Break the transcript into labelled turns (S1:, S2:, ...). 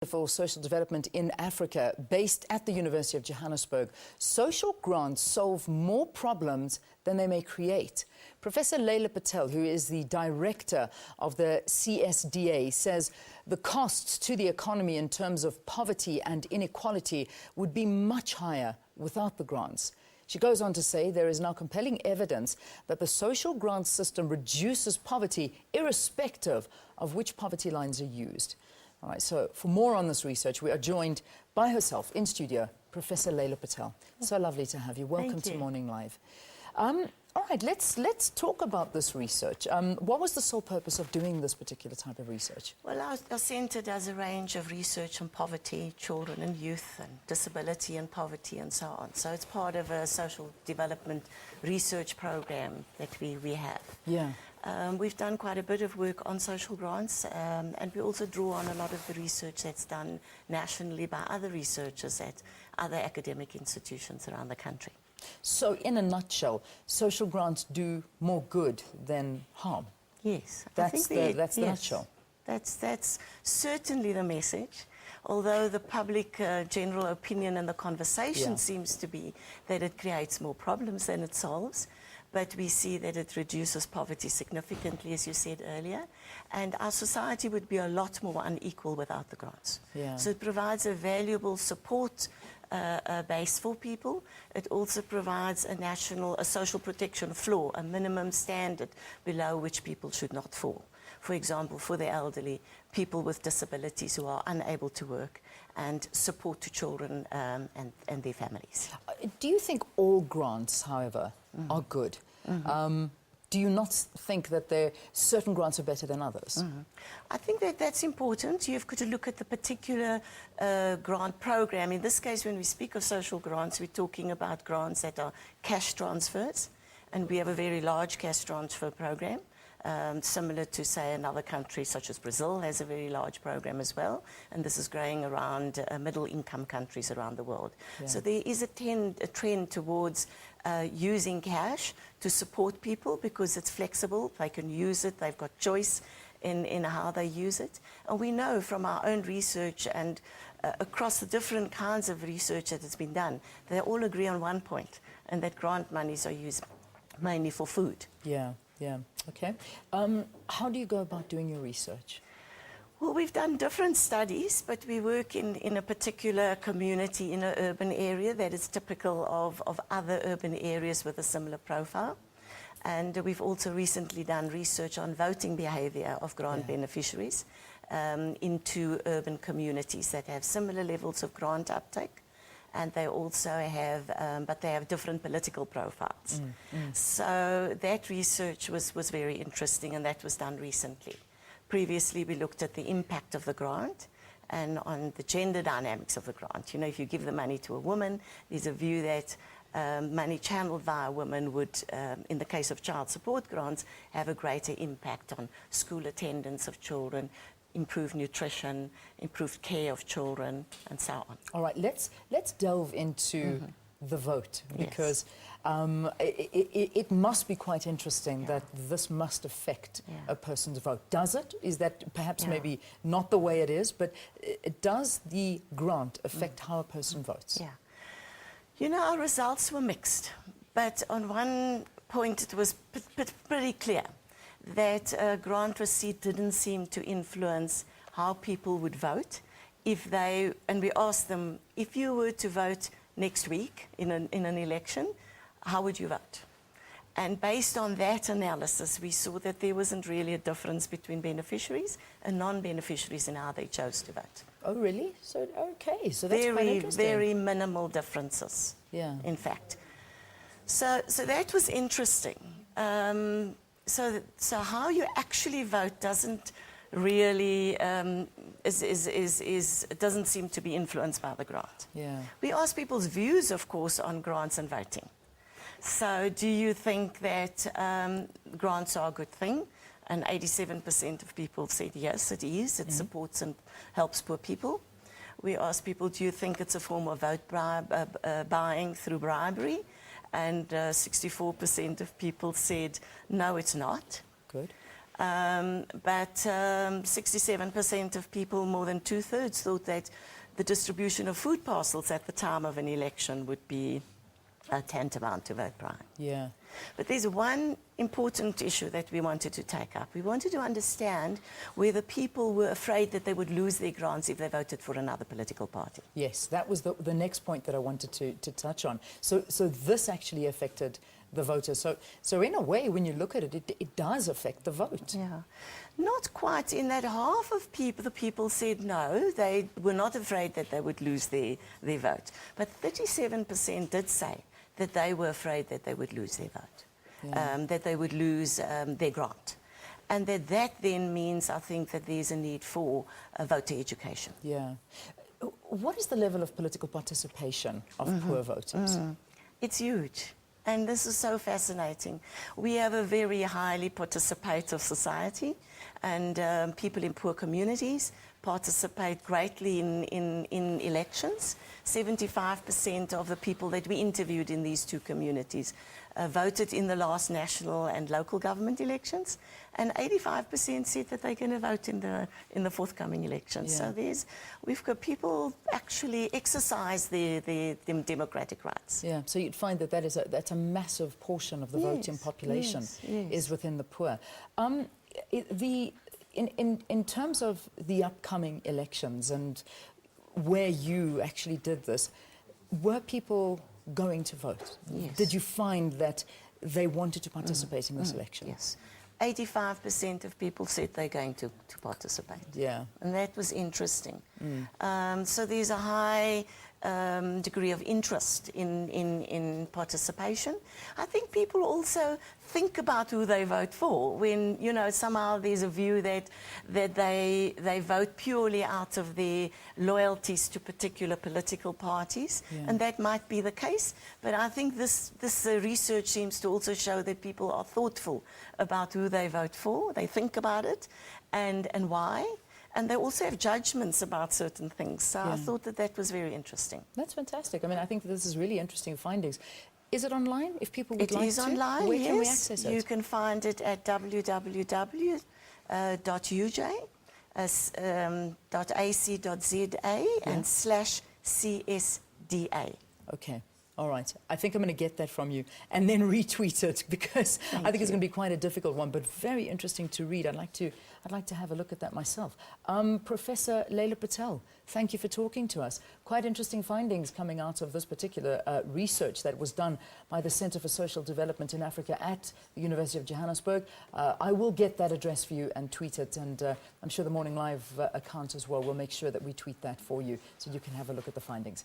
S1: for Social Development in Africa, based at the University of Johannesburg. Social grants solve more problems than they may create. Professor Leila Patel, who is the director of the CSDA, says the costs to the economy in terms of poverty and inequality would be much higher without the grants. She goes on to say there is now compelling evidence that the social grant system reduces poverty irrespective of which poverty lines are used. All right, so for more on this research, we are joined by herself in studio, Professor Leila Patel. So lovely to have you. Welcome to Morning Live. All right, let's talk about this research. What was the sole purpose of doing this particular type of research?
S2: Well, our centre does a range of research on poverty, children and youth, and disability and poverty and so on. So it's part of a social development research program that we have.
S1: Yeah.
S2: We've done quite a bit of work on social grants, and we also draw on a lot of the research that's done nationally by other researchers at other academic institutions around the country.
S1: So, in a nutshell, social grants do more good than harm?
S2: Yes.
S1: That's the nutshell.
S2: That's certainly the message, although the public general opinion and the conversation seems to be that it creates more problems than it solves. But we see that it reduces poverty significantly, as you said earlier, and our society would be a lot more unequal without the grants.
S1: Yeah.
S2: So it provides a valuable support base for people. It also provides a social protection floor, a minimum standard below which people should not fall. For example, for the elderly, people with disabilities who are unable to work, and support to children and their families.
S1: Do you think all grants, however, are good? Do you not think that certain grants are better than others?
S2: I think that's important. You've got to look at the particular grant program. In this case, when we speak of social grants, we're talking about grants that are cash transfers, and we have a very large cash transfer program. Similar to, say, another country such as Brazil has a very large program as well, and this is growing around middle-income countries around the world. Yeah. So there is a trend towards using cash to support people because it's flexible, they can use it, they've got choice in how they use it. And we know from our own research and across the different kinds of research that has been done, they all agree on one point, and that grant monies are used mainly for food.
S1: Yeah. Yeah, okay. How do you go about doing your research?
S2: Well, we've done different studies, but we work in a particular community in an urban area that is typical of other urban areas with a similar profile. And we've also recently done research on voting behavior of grant beneficiaries into urban communities that have similar levels of grant uptake. And they also have, but they have different political profiles. So that research was very interesting, and that was done recently. Previously, we looked at the impact of the grant and on the gender dynamics of the grant. You know, if you give the money to a woman, there's a view that money channeled via women would, in the case of child support grants, have a greater impact on school attendance of children, improved nutrition, improved care of children, and so on.
S1: All right, let's delve into the vote, because it must be quite interesting that this must affect a person's vote. Does it? Is that perhaps maybe not the way it is, but does the grant affect how a person votes?
S2: Yeah. You know, our results were mixed, but on one point it was pretty clear that grant receipt didn't seem to influence how people would vote. And we asked them, if you were to vote next week in an election, how would you vote? And based on that analysis, we saw that there wasn't really a difference between beneficiaries and non-beneficiaries in how they chose to vote.
S1: Oh, really? So, okay, so that's quite interesting.
S2: Very minimal differences, in fact. So that was interesting. So how you actually vote doesn't really doesn't seem to be influenced by the grant.
S1: Yeah.
S2: We ask people's views, of course, on grants and voting. So, do you think that grants are a good thing? And 87% of people said yes, it is. It supports and helps poor people. We asked people, do you think it's a form of vote buying through bribery? And 64% of people said, no, it's not.
S1: Good.
S2: But 67% of people, more than two-thirds, thought that the distribution of food parcels at the time of an election would be tantamount to vote buying.
S1: Yeah.
S2: But there's one important issue that we wanted to take up. We wanted to understand whether people were afraid that they would lose their grants if they voted for another political party.
S1: Yes, that was the next point that I wanted to touch on. So this actually affected the voters. So in a way, when you look at it, it does affect the vote.
S2: Yeah. Not quite, in that half of the people said no, they were not afraid that they would lose their vote. But 37% did say that they were afraid that they would lose their vote,
S1: Yeah.
S2: that they would lose their grant. And that then means, I think, that there's a need for voter education.
S1: Yeah. What is the level of political participation of poor voters?
S2: It's huge. And this is so fascinating. We have a very highly participative society, and people in poor communities participate greatly in elections. 75% of the people that we interviewed in these two communities voted in the last national and local government elections, and 85% said that they're going to vote in the forthcoming elections.
S1: Yeah.
S2: So we've got people actually exercise their democratic rights.
S1: Yeah, so you'd find that that's a massive portion of the voting population is within the poor. In terms of the upcoming elections and where you actually did this, were people going to vote?
S2: Yes.
S1: Did you find that they wanted to participate in this election?
S2: Yes. 85% of people said they're going to participate.
S1: Yeah.
S2: And that was interesting. So there's a high degree of interest in participation. I think people also think about who they vote for when, you know, somehow there's a view that they vote purely out of their loyalties to particular political parties, and that might be the case. But I think this research seems to also show that people are thoughtful about who they vote for. They think about it and why. And they also have judgments about certain things. So I thought that was very interesting.
S1: That's fantastic. I mean, I think that this is really interesting findings. Is it online, if people would like to?
S2: It is online,
S1: Where
S2: yes.
S1: can we access it?
S2: You can find it at www.uj.ac.za and /CSDA.
S1: Okay. All right. I think I'm going to get that from you and then retweet it, because I think it's going to be quite a difficult one, but very interesting to read. I'd like to have a look at that myself. Professor Leila Patel, thank you for talking to us. Quite interesting findings coming out of this particular research that was done by the Center for Social Development in Africa at the University of Johannesburg. I will get that address for you and tweet it, and I'm sure the Morning Live account as well will make sure that we tweet that for you so you can have a look at the findings.